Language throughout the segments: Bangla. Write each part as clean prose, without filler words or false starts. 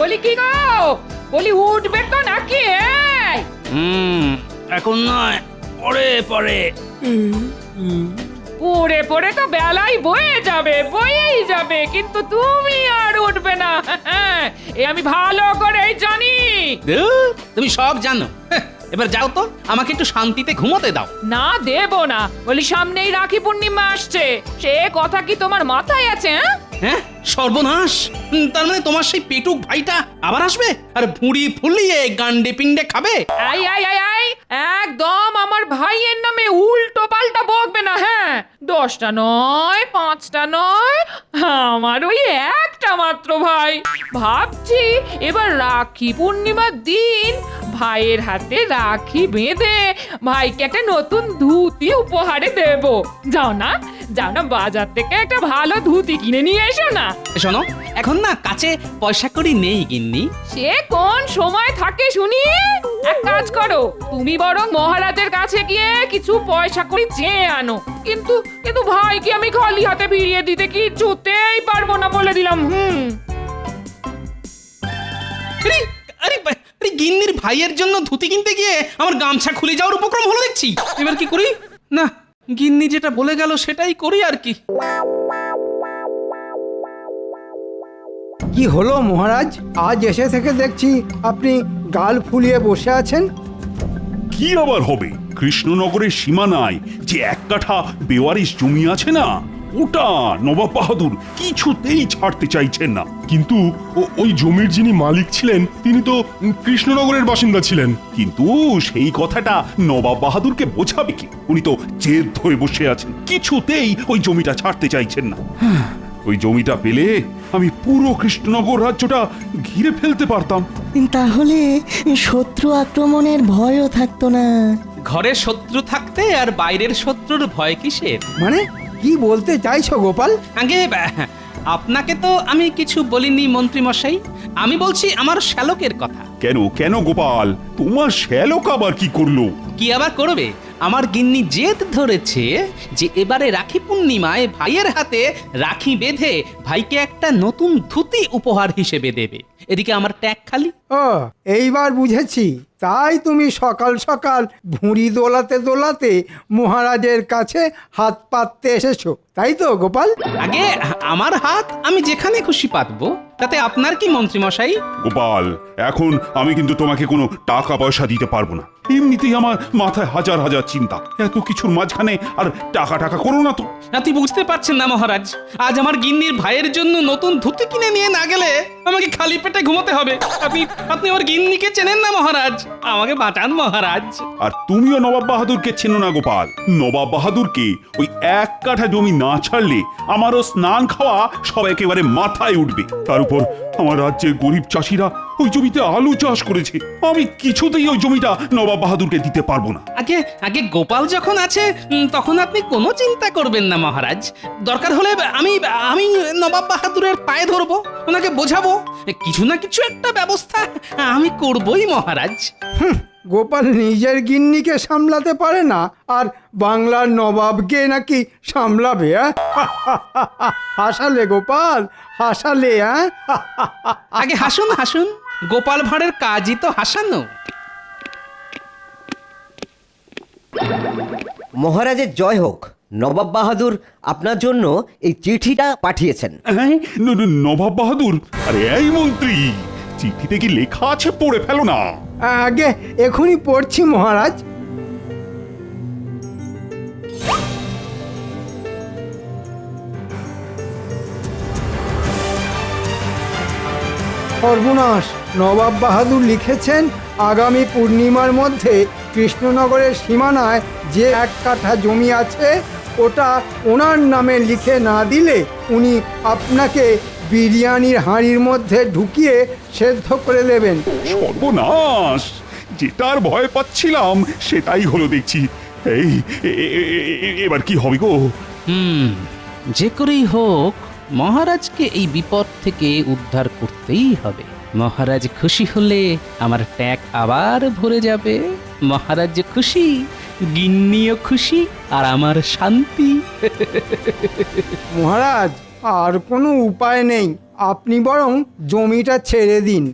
বলি কি গো, বলি উঠবে তো নাকি? এখন নয়, পরে পরে। পড়ে পড়ে তো বেলাই বয়েই যাবে, কিন্তু তুমি আর উঠবে না। এ আমি ভালো করেই জানি। ধুর, তুমি সব জানো। এবার যাও তো, আমাকে একটু শান্তিতে ঘুমোতে দাও। না দেব না, বলি সামনেই রাখি পূর্ণিমা আসছে, সে কথা কি তোমার মাথায় আছে? হ্যাঁ, সর্বনাশ। তার মানে তোমার সেই পেটুক ভাইটা আবার আসবে আর ভুঁড়ি ফুলিয়ে গান্ডে পিণ্ডে খাবে? আই আই আই আই, একদম আমার ভাইয়ের নামে উল্টো পাল্টা বকবে না। হ্যাঁ, 10টা নয়, 5টা নয়, আমার ওই একটা মাত্র ভাই। ভাবছি এবার রাখি পূর্ণিমার দিন ভাইয়ের হাতে রাখি বেঁধে ভাইকে একটা নতুন ধুতি উপহারে দেব। যাও না বাজার থেকে একটা ভালো ধুতি কিনে নিয়ে এসো না। শোনো, এখন না কাছে পয়সা কড়ি নেই গিন্নি। সে কোন সময় থাকে শুনি? এক কাজ করো, তুমি বরং মহারাজের কাছে গিয়ে কিছু পয়সা কড়ি চেয়ে আনো। কিন্তু কিন্তু ভাইকে আমি খালি হাতে ফিরিয়ে দিতে কিছুতেই পারবো না, বলে দিলাম। আরে আরে আরে, গিন্নির ভাইয়ের জন্য ধুতি কিনতে গিয়ে আমার গামছা খুলে যাওয়ার উপক্রম হলো দেখছি। এবার কি করি? না, গিন্নি যেটা বলে গেল সেটাই করি আর কি। কি হলো মহারাজ, আজ এসে থেকে দেখছি আপনি গাল ফুলিয়ে বসে আছেন। কি আবার হবে? কৃষ্ণনগরের সীমানায় যে 1 কাঠা বেওয়ারিশ জমি আছে না, ওটা নবাব বাহাদুর কিছুতেই ছাড়তে চাইছেন না। কিন্তু ওই জমির যিনি মালিক ছিলেন তিনি তো কৃষ্ণনগরের বাসিন্দা ছিলেন। কিন্তু সেই কথাটা নবাব বাহাদুরকে বোঝাবে কি? উনি তো জেদ ধরে বসে আছেন, কিছুতেই ওই জমিটা ছাড়তে চাইছেন না। ওই জমিটা পেলে আমি পুরো কৃষ্ণনগর রাজ্যটা ঘিরে ফেলতে পারতাম। তাহলে শত্রু আক্রমণের ভয়ও থাকতো না। ঘরের শত্রু থাকতে আর বাইরের শত্রুর ভয় কিসের? মানে কি বলতে চাইছো গোপাল? আগে আপনাকে তো আমি কিছু বলিনি মন্ত্রী মশাই, আমি বলছি আমার শ্যালকের কথা। কেন কেন গোপাল, তোমার শ্যালক আবার কি করলো? কি আবার করবে? আমার গিন্নি জেদ ধরেছে যে এবারে রাখি পূর্ণিমায় ভাইয়ের হাতে রাখি বেঁধে ভাইকে একটা নতুন ধুতি উপহার হিসেবে দেবে। এদিকে আমার ট্যাগ খালি। ও, এইবার বুঝেছি। তাই তুমি সকাল সকাল ভুঁড়ি দোলাতে দোলাতে মহারাজের কাছে হাত পাততে এসেছো, তাই তো গোপাল? আগে আমার হাত আমি যেখানে খুশি পাতবো, তাতে আপনার কি মন্ত্রী মশাই? গোপাল, এখন আমি কিন্তু তোমাকে কোনো টাকা পয়সা দিতে পারবো না। এমনিতেই আমার মাথায় হাজার হাজার চিন্তা, এত কিছুর মাঝখানে আর টাকা টাকা করো না তো। আপনি বুঝতে পারছেন না মহারাজ, আজ আমার গিন্নির ভাইয়ের জন্য নতুন ধুতি কিনে নিয়ে না গেলে আমাকে খালি পেটে ঘুমোতে হবে। আপনি আমার গিন্নিকে চেনেন না মহারাজ, আমাকে বাঁচান মহারাজ। আর তুমিও নবাব বাহাদুরকে চেনো না গোপাল। নবাব বাহাদুরকে ওই 1 কাঠা জমি না ছাড়লে আমারও স্নান খাওয়া সব একেবারে মাথায় উঠবে। তার উপর আমার রাজ্যের গরিব চাষিরা ওই জমিতে আলু চাষ করেছে, আমি কিছুতেই ওই জমিটা নবাব বাহাদুরকে দিতে পারবো না। আগে গোপাল যখন আছে তখন আপনি কোনো চিন্তা করবেন না মহারাজ। দরকার হলে আমি নবাব বাহাদুরের পায়ে ধরবো, ওনাকে বোঝাবো, কিছু না কিছু একটা ব্যবস্থা আমি করবই মহারাজ। গোপাল নিজের গিন্নিকে সামলাতে পারে না, আর বাংলার নবাবকে নাকি সামলাবে? হাসালে গোপাল, হাসালে। আগে হাসুন, গোপাল ভাঁড়ের কাজই তো হাসানো। মহারাজের জয় হোক। নবাব বাহাদুর আপনার জন্য এই চিঠিটা পাঠিয়েছেন। হ্যাঁ, নবাব বাহাদুর? আরে এই মন্ত্রী, চিঠিতে কি লেখা আছে পড়ে ফেলো না। আগে এখনই পড়ছি মহারাজ। সর্বনাশ, নবাব বাহাদুর লিখেছেন আগামী পূর্ণিমার মধ্যে কৃষ্ণনগরের সীমানায় যে 1 কাঠা জমি আছে ওটা ওনার নামে লিখে না দিলে উনি আপনাকে বিরিয়ানির হাঁড়ির মধ্যে ঢুকিয়ে সেদ্ধ করে দেবেন। সর্বনাশ, যেটার ভয় পাচ্ছিলাম সেটাই হলো দেখছি। এই এবার কি হবে গো? যে করেই হোক মহারাজকে এই বিপদ থেকে উদ্ধার করতেই হবে। মহারাজ খুশি হলে আমার ট্যাগ আবার ভরে যাবে। মহারাজ খুশি, গিন্নিও খুশি, আর আমার শান্তি। মহারাজ, আর কোনো উপায় নেই। আপনি বরং জমিটা ছেড়ে দিন।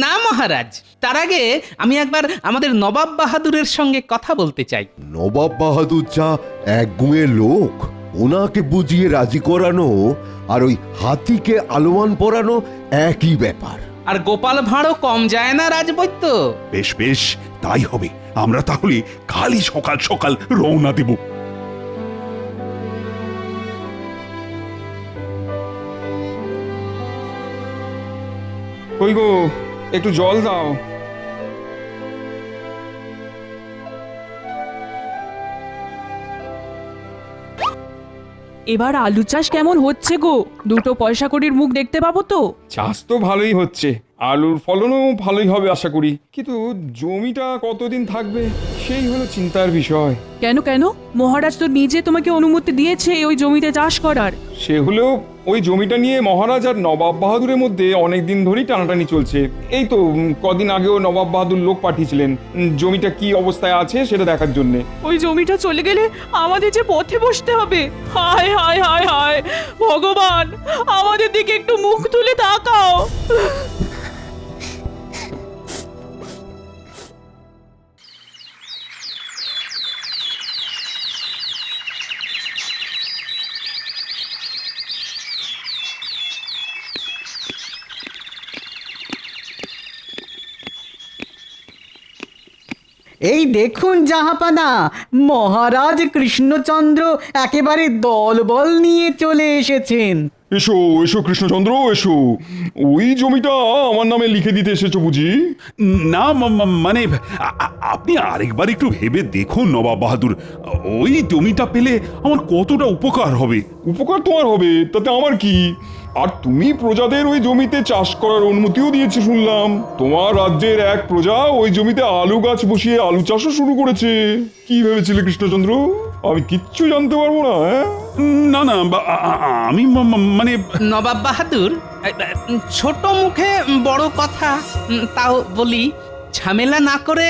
না মহারাজ, তার আগে আমি একবার আমাদের নবাব বাহাদুরের সঙ্গে কথা বলতে চাই। নবাব বাহাদুর যা এক গুঁয়ে লোক, ওনাকে বুঝিয়ে রাজি করানো আর ওই হাতিকে আলোয়ান পরানো একই ব্যাপার। আর গোপাল ভাঁড়ও কম যায় না রাজবৈদ্য। বেশ বেশ, তাই হবে। আমরা তাহলে কালই সকাল সকাল রওনা দেব। কই গো, একটু জল দাও। এবার আলু চাষ কেমন হচ্ছে গো? দুটো পয়সা কড়ির মুখ দেখতে পাবো তো? চাষ তো ভালোই হচ্ছে, আলুর ফলনও ভালোই হবে আশা করি, কিন্তু জমিটা কতদিন থাকবে সেই হলো চিন্তার বিষয়। কেন কেন? মহারাজ তো নিজে তোমাকে অনুমতি দিয়েছে ওই জমিতে চাষ করার। সে হলেও ওই জমিটা নিয়ে মহারাজ আর নবাব বাহাদুরের মধ্যে অনেক দিন ধরেই টানাটানি চলছে। এই তো কদিন আগেও নবাব বাহাদুর লোক পাঠিয়েছিলেন জমিটা কি অবস্থায় আছে সেটা দেখার জন্যে। ওই জমিটা চলে গেলে আমাদের যে পথে বসতে হবে। হায় হায় হায় হায় ভগবান, আমাদের দিকে একটু মুখ তুলে তাকাও। এই দেখুন জাহাপানা, মহারাজ কৃষ্ণচন্দ্র একেবারে দলবল নিয়ে চলে এসেছেন। এসো এসো কৃষ্ণচন্দ্র এসো, ওই জমিটা আমার নামে লিখে দিতে এসেছো বুঝি? না মানে আপনি আরেকবার একটু ভেবে দেখুন নবাব বাহাদুর, ওই জমিটা পেলে আমার কতটা উপকার হবে। উপকার তোমার হবে তাতে আমার কি? আর তুমি প্রজাদের ওই জমিতে চাষ করার অনুমতিও দিয়েছে শুনলাম। তোমার রাজ্যের এক প্রজা ওই জমিতে আলু গাছ বসিয়ে আলু চাষও শুরু করেছে। কি ভেবেছিলে কৃষ্ণচন্দ্র, আমি কিচ্ছু জানতে পারবো না? না না আমি মানে নবাব বাহাদুর, ছোট মুখে বড় কথা, তাও বলি, ঝামেলা না করে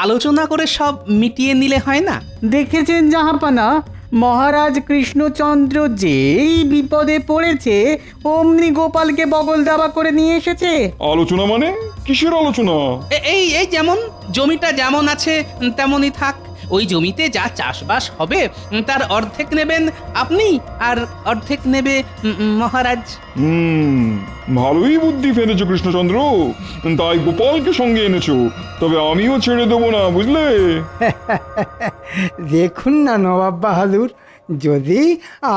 আলোচনা করে সব মিটিয়ে নিলে হয় না? দেখেছেন জাহাপানা, মহারাজ কৃষ্ণচন্দ্র যেই বিপদে পড়েছে অমনি গোপালকে বগল দাবা করে নিয়ে এসেছে। আলোচনা মানে কিসের আলোচনা? এই এই যেমন জমিটা যেমন আছে তেমনই থাক। ওই জমিতে যা চাষবাস হবে তার অর্ধেক নেবেন আপনি, আর অর্ধেক নেবে মহারাজ। ভালোই বুদ্ধি ফেলেছো কৃষ্ণচন্দ্র, তাই গোপালকে সঙ্গে এনেছো। তবে আমিও ছেড়ে দেবো না, বুঝলে? দেখুন না নবাব বাহাদুর, যদি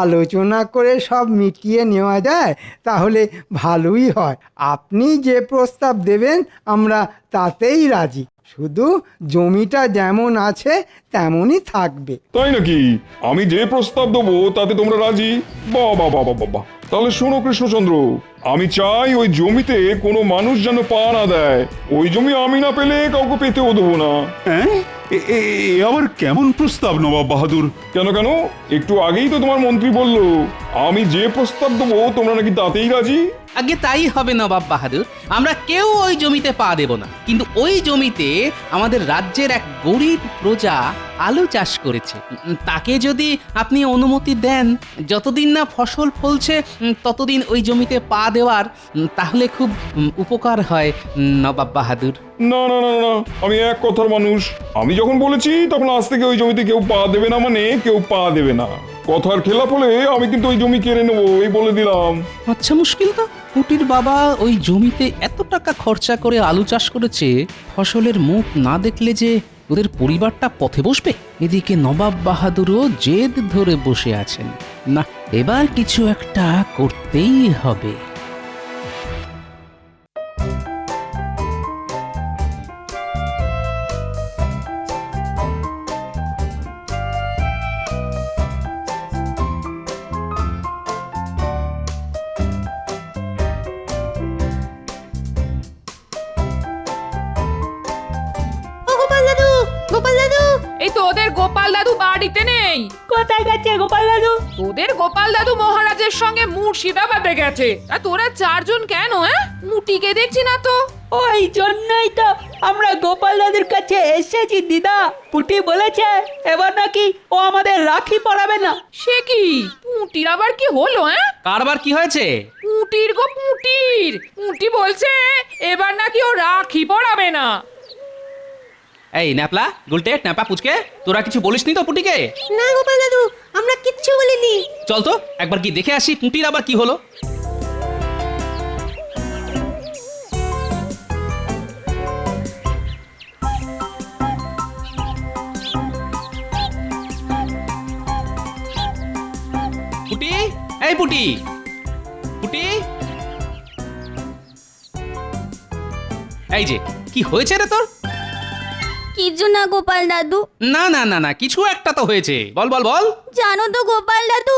আলোচনা করে সব মিটিয়ে নেওয়া যায় তাহলে ভালোই হয়। আপনি যে প্রস্তাব দেবেন আমরা তাতেই রাজি, শুধু জমিটা যেমন আছে তেমনই থাকবে। তাই নাকি? আমি যে প্রস্তাব দেবো তাতে তোমরা রাজি? বাহ বাহ বাহ বাহ বাহ। তাহলে শোনো কৃষ্ণচন্দ্র, আমি চাই ওই জমিতে কোনো মানুষ যেন পা না দেয়। ওই জমি আমি না পেলে কাউকে পেতেও দেবো না। হ্যাঁ, এ আবার কেমন প্রস্তাব নবাব বাহাদুর? কেন কেন, একটু আগেই তো তোমার মন্ত্রী বলল আমি যে প্রস্তাব দেবো তোমরা নাকি তাতেই রাজি। আগে তাই হবে নবাব বাহাদুর, আমরা কেউ ওই জমিতে পা দেব না। কিন্তু ওই জমিতে আমাদের রাজ্যের এক গরিব প্রজা আলু চাষ করেছে, তাকে যদি আপনি অনুমতি দেন, যতদিন না ফসল ফলছে ততদিন ওই জমিতে পা দেওয়ার, তাহলে খুব উপকার হয় নবাব বাহাদুর। না না না না, আমি এক কথার মানুষ। আমি যখন বলেছি তখন আজ থেকে ওই জমিতে কেউ পা দেবে না, মানে কেউ পা দেবে না। কথার খেলাপ হলে আমি কিন্তু ওই জমি কেড়ে নেবো, এই বলে দিলাম। আচ্ছা, মুশকিল তো। কুটির বাবা ওই জমিতে এত টাকা খরচা করে আলু চাষ করেছে, ফসলের মুখ না দেখলে যে ওদের পরিবারটা পথে বসবে। এদিকে নবাব বাহাদুরও জেদ ধরে বসে আছেন। না, এবার কিছু একটা করতেই হবে। এই তোদের গোপাল দাদু বাড়িতে নেই। কোথায় গেছে গোপাল দাদু? তোদের গোপাল দাদু মহারাজের সঙ্গে মুর্শিদাবাদে গেছে। আর তোরা চারজন কেন? মুটিকে দেখছি না তো। ওই জন্যই তো আমরা গোপাল দাদুর কাছে এসেছি দিদা। পুটি বলেছে এবার নাকি ও আমাদের রাখি পরাবে না। সে কি পুঁটির আবার কি হলো? কারবার কি হয়েছে? পুঁটির গো পুঁটির, পুঁটি বলছে এবার নাকি ও রাখি পরাবে না। এই ন্যাপলা গুলটে ন্যাপা পুচকে, তোরা কিছু বলিসনি তো পুটিকে? না গোপাল দাদু, আমরা কিচ্ছু বলিনি। চল তো একবার কি দেখে আসি পুটির আবার কি হলো। পুটি, এই পুটি, পুটি, এই যে কি হয়েছে রে তোর? কিছু না গোপাল দাদু। না না না না, কিছু একটা তো হয়েছে, বল বল বল। জানো তো গোপাল দাদু,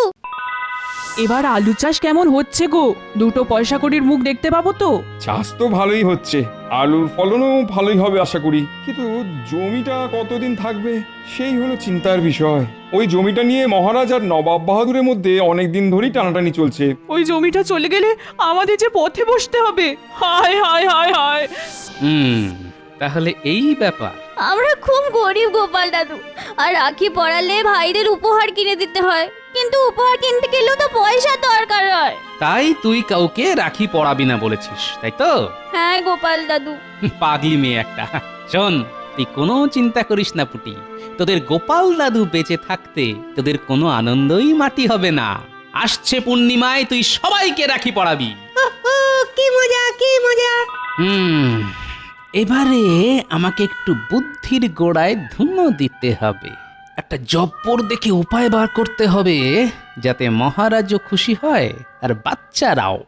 এবার আলু চাষ কেমন হচ্ছে গো? দুটো পয়সা কড়ির মুখ দেখতে পাবো তো? চাষ তো ভালোই হচ্ছে, আলুর ফলনও ভালোই হবে আশা করি, কিন্তু জমিটা কতদিন থাকবে সেই হলো চিন্তার বিষয়। ওই জমিটা নিয়ে মহারাজ আর নবাব বাহাদুরের মধ্যে অনেক দিন ধরেই টানাটানি চলছে। ওই জমিটা চলে গেলে আমাদের যে পথে বসতে হবে। হায় হায় হায় হায়। তাহলে এই ব্যাপার। আমরা খুব গরিব গোপাল দাদু, আর রাখি পরালে ভাইদের উপহার কিনে দিতে হয়, কিন্তু উপহার কিনতে গেলেও তো পয়সা দরকার হয়। তাই তুই কাউকে রাখি পড়াবি না বলেছিস, তাই তো? হ্যাঁ গোপাল দাদু। পাগলি মেয়ে একটা। শোন, তুই কোনো চিন্তা করিস না পুটি, তোদের গোপাল দাদু বেঁচে থাকতে তোদের কোনো আনন্দই মাটি হবে না। আসছে পূর্ণিমায় তুই সবাইকে রাখি পড়াবি। কি মজা, কি মজা। এবারে আমাকে একটু বুদ্ধির গোড়ায় ধুনো দিতে হবে। একটা জব্বর দেখে উপায় বার করতে হবে যাতে মহারাজও খুশি হয় আর বাচ্চারাও।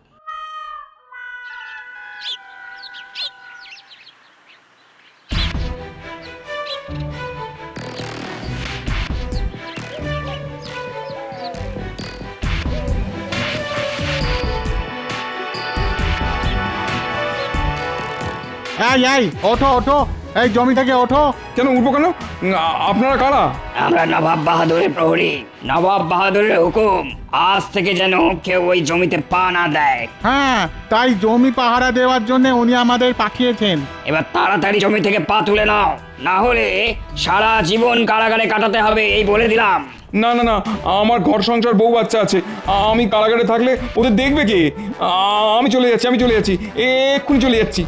এই ওঠো ওঠো, এই জমি থেকে ওঠো। কেন উঠবো কেন? আপনারা কারা? আমরা নবাব বাহাদুরের প্রহরী। নবাব বাহাদুরের হুকুম, আজ থেকে যেন কেউ ওই জমিতে পা না দেয়। হ্যাঁ, তাই জমি পাহারা দেওয়ার জন্য উনি আমাদের পাঠিয়েছেন। এবার তাড়াতাড়ি জমি থেকে পা তুলে নাও, না হলে সারা জীবন কারাগারে কাটাতে হবে, এই বলে দিলাম। না না না, আমার ঘর সংসার বউ বাচ্চা আছে, আমি কারাগারে থাকলে ওদের দেখবে কে? আমি চলে যাচ্ছি, আমি চলে যাচ্ছি, এক্ষুনি চলে যাচ্ছি।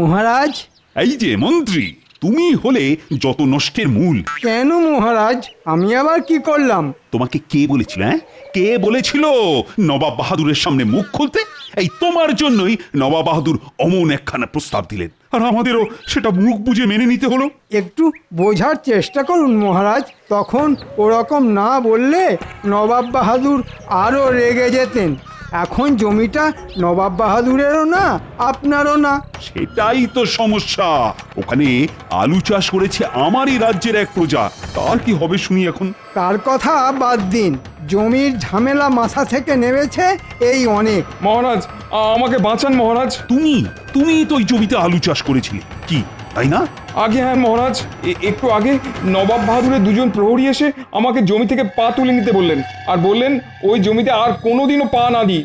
মহারাজ। এই যে মন্ত্রী, তুমি হলে যত নষ্টের মূল। কেন মহারাজ, আমি আবার কি করলাম? তোমাকে কে বলেছিল, কে বলেছিল নবাব বাহাদুরের সামনে মুখ খুলতে? এই তোমার জন্যই নবাব বাহাদুর অমন একখানা প্রস্তাব দিলেন, আর আমাদেরও সেটা মুখ বুঝে মেনে নিতে হলো। একটু বোঝার চেষ্টা করুন মহারাজ, তখন ওরকম না বললে নবাব বাহাদুর আরও রেগে যেতেন। এখন জমিটা নবাব বাহাদুরেরও না, আপনারও না। সেটাই তো সমস্যা। ওখানে আলু চাষ করেছে আমারই রাজ্যের এক প্রজা, তার কি হবে শুনি এখন? তার কথা বাদ দিন, জমির ঝামেলা মাথা থেকে নেমেছে এই অনেক। মহারাজ, আমাকে বাঁচান মহারাজ। তুমি তো ওই জমিতে আলু চাষ করেছিলে, কি তাই না? আগে হ্যাঁ মহারাজ, একটু আগে নবাব বাহাদুরের দুজন প্রহরী এসে আমাকে জমি থেকে পা তুলে নিতে বললেন, আর বললেন ওই জমিতে আর কোনোদিনও পা না দিই,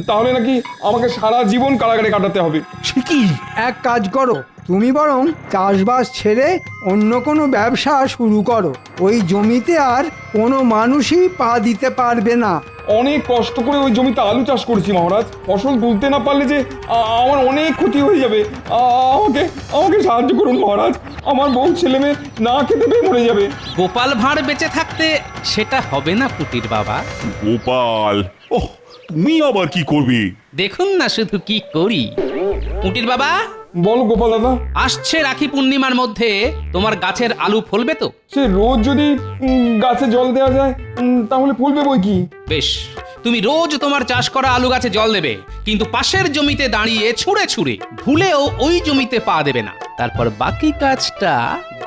তাহলে নাকি আমাকে সারা জীবন কারাগারে কাটাতে হবে। সে কি? এক কাজ করো, তুমি বরং চাষবাস ছেড়ে অন্য কোনো ব্যবসা শুরু করো। ওই জমিতে আর কোনো মানুষই পা দিতে পারবে না। অনেক কষ্ট করে ওই জমিতে আলু চাষ করেছি মহারাজ, ফসল তুলতে না পারলে যে আমার অনেক ক্ষতি হয়ে যাবে। আমাকে সাহায্য করুন মহারাজ, আমার বউ ছেলে মেয়ে না খেতে পেয়ে মরে যাবে। গোপাল ভাঁড় বেঁচে থাকতে সেটা হবে না পুটির বাবা। গোপাল? ওহ, তুমি আবার কি করবে? দেখুন না শুধু কি করি। পুটির বাবা, বল গোপাল দাদা। আসছে রাখি পূর্ণিমার মধ্যে তোমার গাছের আলু ফলবে তো? সে রোজ যদি গাছে জল দেওয়া যায় তাহলে ফলবে বই কি। বেশ, তুমি রোজ তোমার চাষ করা আলু গাছে জল দেবে, কিন্তু পাশের জমিতে দাঁড়িয়ে ছুঁড়ে ছুঁড়ে ভুলেও ওই জমিতে পা দেবে না। তারপর বাকি কাজটা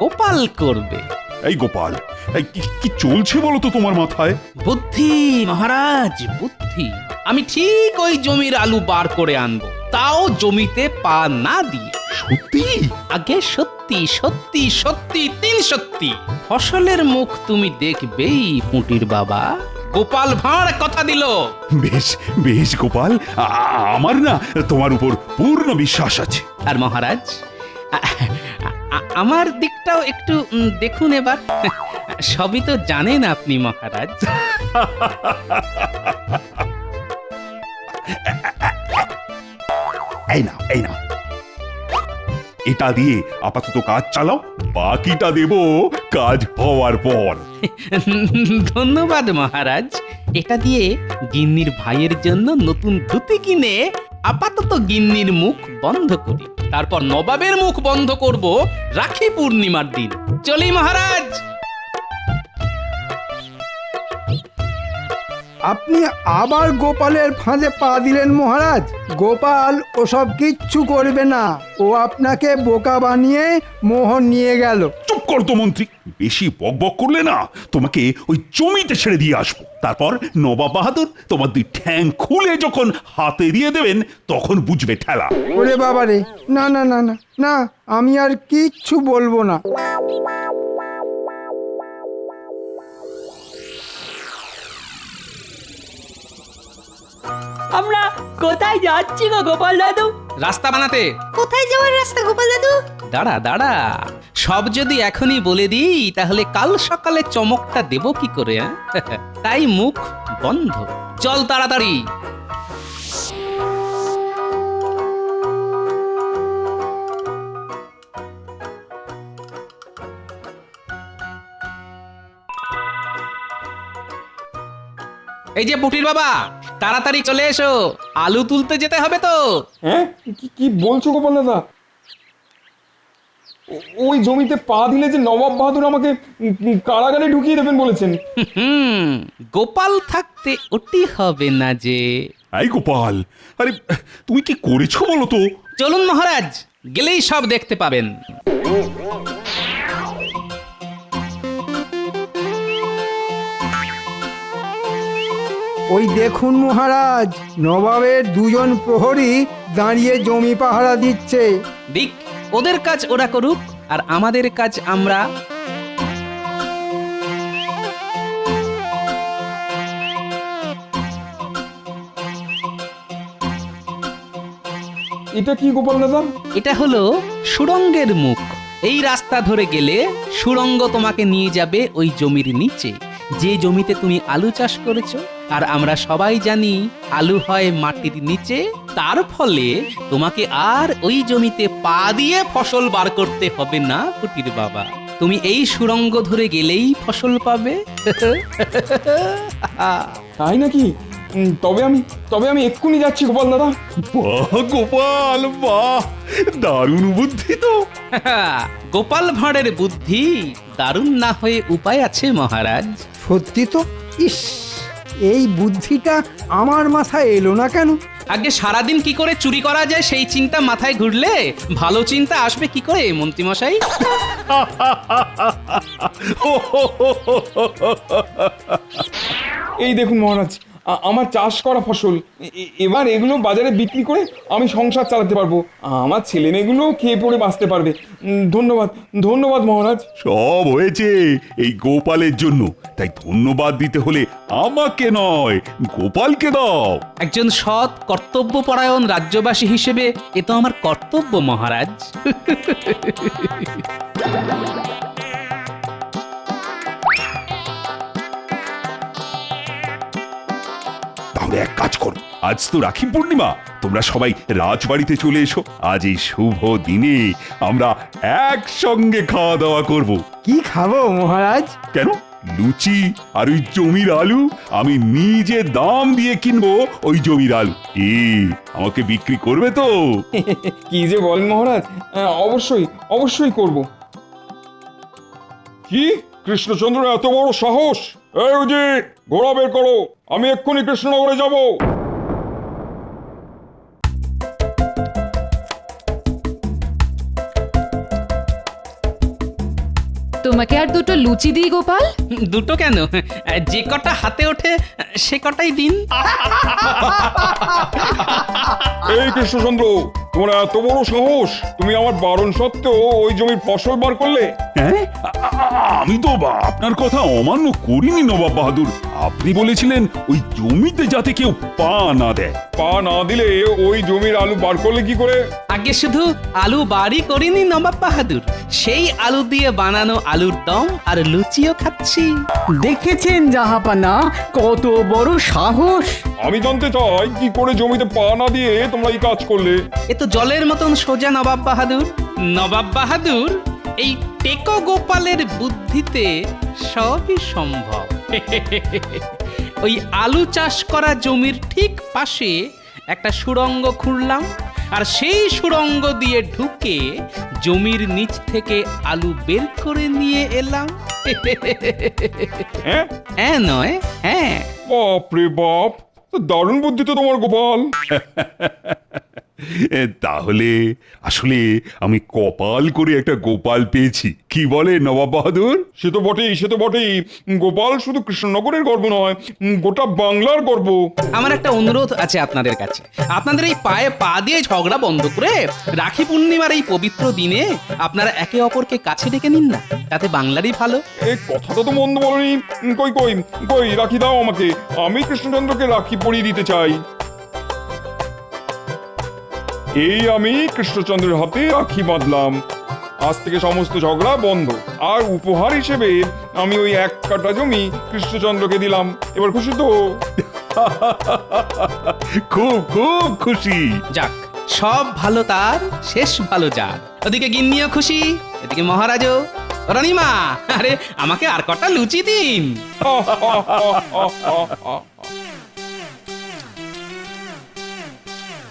গোপাল করবে। এই গোপাল, এই কি চলছে বলো তো তোমার মাথায়? বুদ্ধি মহারাজ, বুদ্ধি। আমি ঠিক ওই জমির আলু বার করে আনবো, তাও জমিতে পা না দিয়ে। সত্যি? আগে সত্যি সত্যি সত্যি 3 সত্যি। ফসলের মুখ তুমি দেখবেই পুঁটির বাবা। গোপাল ভাঁড় কথা দিল। বেশ বেশ গোপাল, আমার না তোমার উপর পূর্ণ বিশ্বাস আছে। আর মহারাজ, আমার দিকটাও একটু দেখুন এবার। সবই তো জানেন আপনি মহারাজ। এই না, এই না, এটা দিয়ে আপাতত কাজ চালাও, বাকিটা দেব কাজ হওয়ার পর। ধন্যবাদ মহারাজ। এটা দিয়ে গিন্নির ভাইয়ের জন্য নতুন ধুতি কিনে আপাতত গিন্নির মুখ বন্ধ করি, তারপর নবাবের মুখ বন্ধ করব রাখি পূর্ণিমার দিন। চলি মহারাজ। আপনি আবার গোপালের ফাঁদে পা দিলেন মহারাজ। গোপাল ওসব কিচ্ছু করবে না, ও আপনাকে বোকা বানিয়ে মোহন নিয়ে গেল। চুপ কর তো মন্ত্রী, বেশি বকবক করলে না তোমাকে ওই জমিতে ছেড়ে দিয়ে আসবো। তারপর নবাব বাহাদুর তোমার 2 ঠ্যাং খুলে যখন হাতে দিয়ে দেবেন তখন বুঝবে ঠেলা। ওরে বাবারে, না না না না না, আমি আর কিচ্ছু বলবো না। আমরা কোথায় যাচ্ছি গো গোপাল দাদু? রাস্তা বানাতে। কোথায় যাওয়ার রাস্তা গোপাল দাদু? দাঁড়া দাঁড়া, সব যদি এখনই বলে দিই তাহলে কাল সকালে চমকটা দেব কি করে? তাই মুখ বন্ধ। চল তাড়াতাড়ি। এই যে পুটির বাবা, তাড়াতাড়ি চলে এসো, আলু তুলতে যেতে হবে তো। হ্যাঁ, কি বলছো গোপাল দাদা? ওই জমিতে পা দিলে যে নবাব বাহাদুর আমাকে কারাগারে ঢুকিয়ে দেবেন বলেছেন। গোপাল থাকতে ওটি হবে না যে। এই গোপাল, আরে তুমি কি করেছো বলো তো? চলুন মহারাজ, গেলেই সব দেখতে পাবেন। ওই দেখুন মহারাজ, নবাবের 2 প্রহরী দাঁড়িয়ে জমি পাহারা দিচ্ছে। দিক, ওদের কাজ ওরা করুক, আর আমাদের কাজ আমরা। এটা কি গোপাল দাদা? এটা হলো সুড়ঙ্গের মুখ। এই রাস্তা ধরে গেলে সুড়ঙ্গ তোমাকে নিয়ে যাবে ওই জমির নিচে, যে জমিতে তুমি আলু চাষ করেছো। আর আমরা সবাই জানি আলু হয় মাটির নিচে, তার ফলে তোমাকে আর ওই জমিতে পা দিয়ে ফসল বার করতে হবে না পুটির বাবা। তুমি এই সুড়ঙ্গ ধরে গেলেই ফসল পাবে। তাই নাকি? তবে আমি এক্ষুনি যাচ্ছি গোপাল দাদা। বাহ গোপাল, বাহ, দারুণ বুদ্ধি তো। গোপাল ভাঁড়ের বুদ্ধি দারুণ না হয়ে উপায় আছে মহারাজ। সত্যি তো, ইস, এই বুদ্ধিটা আমার মাথায় এলো না কেন? আগে সারাদিন কি করে চুরি করা যায় সেই চিন্তা মাথায় ঘুরলে ভালো চিন্তা আসবে কি করে মন্ত্রী মশাই? এই দেখুন মহারাজ, আমার চাষ করা ফসল, এবার এগুলো বাজারে বিক্রি করে আমি সংসার চালাতে পারবো। আমার ছেলে মেয়েগুলো খেয়ে পড়ে বাঁচতে পারবে। ধন্যবাদ, ধন্যবাদ মহারাজ। সব হয়েছে এই গোপালের জন্য, তাই ধন্যবাদ দিতে হলে আমাকে নয়, গোপালকে দাও। একজন সৎ কর্তব্যপরায়ণ রাজ্যবাসী হিসেবে এ তো আমার কর্তব্য মহারাজ। তাহলে এক কাজ করো, আজ তো রাখি পূর্ণিমা, তোমরা সবাই রাজবাড়িতে চলে এসো। আজ এই শুভ দিনে আমরা একসঙ্গে খাওয়া দাওয়া করব। কি খাবো মহারাজ? কেন, লুচি আর ওই জমির আলু। আমি নিজে দাম দিয়ে কিনবো ওই জমির আলু। কি আমাকে বিক্রি করবে তো? কি যে বলেন মহারাজ, অবশ্যই অবশ্যই করব। কি কৃষ্ণচন্দ্র এত বড় সাহস! এই উজি, ঘোড়া বের করো, আমি এক্ষুনি কৃষ্ণনগরে যাব। তোমাকে আর দুটো লুচি দিই গোপাল? দুটো কেন, যে কটা হাতে ওঠে সে কটাই দিন। এই কৃষ্ণচন্দ্র, তোমার এত বড় সাহস, তুমি আমার বারণ সত্ত্বেও ওই জমির ফসল বার করলে? হ্যাঁ, আমি তো আপনার কথা অমান্য করিনি নবাব বাহাদুর। আপনি বলেছিলেন ওই জমিতে যাতে কেউ পা না দেয়। পা না দিলে ওই জমির আলু বার করলে কি করে? আগে শুধু আলু বাড়ি করিনি নবাব বাহাদুর, সেই আলু দিয়ে বানানো আলুর দম আর লুচিও খাচ্ছি। দেখেছেন জাহাপানা, কত বড় সাহস! আমি জানতে চাই কি করে জমিতে পা না দিয়ে তোমরা এই কাজ করলে? এ তো জলের মতন সোজা নবাব বাহাদুর। নবাব বাহাদুর, এই টেকো গোপালের বুদ্ধিতে সবই সম্ভব। ওই আলু চাষ করা জমির ঠিক পাশে একটা সুড়ঙ্গ খুঁড়লাম, আর সেই সুড়ঙ্গ দিয়ে ঢুকে জমির নিচ থেকে আলু বের করে নিয়ে এলাম। হ্যাঁ? হ্যাঁ নয়, হ্যাঁ। বাপরে বাপ, দারুণ বুদ্ধি তো তোমার গোপাল। তাহলে আসলে আমি কপাল করে একটা গোপাল পেয়েছি, কি বলে নবাব বাহাদুর? সে তো বটেই, সে তো বটেই। গোপাল শুধু কৃষ্ণনগরের গর্ব নয়, গোটা বাংলার গর্ব। আমার একটা অনুরোধ আছে আপনাদের কাছে। আপনাদের এই পায়ে পা দিয়ে ঝগড়া বন্ধ করে রাখি পূর্ণিমার এই পবিত্র দিনে আপনারা একে অপরকে কাছে ডেকে নিন না, তাতে বাংলারই ভালো। এই কথাটা তো মন্দ বলনি। কই কই কই, রাখি দাও আমাকে, আমি কৃষ্ণচন্দ্রকে রাখি পরিয়ে দিতে চাই। এই আমি কৃষ্ণচন্দ্রের হাতে রাখি বাঁধলাম। আজ থেকে সমস্ত ঝগড়া বন্ধ। আর উপহার হিসেবে আমি ওই 1 কাঠা জমি কৃষ্ণচন্দ্রকে দিলাম। এবার খুশি তো? খুব খুব খুশি। যাক, সব ভালো তার, শেষ ভালো যার। ওদিকে গিন্নিও খুশি, এদিকে মহারাজও। রানীমা, আরে আমাকে আর কটা লুচি দিন।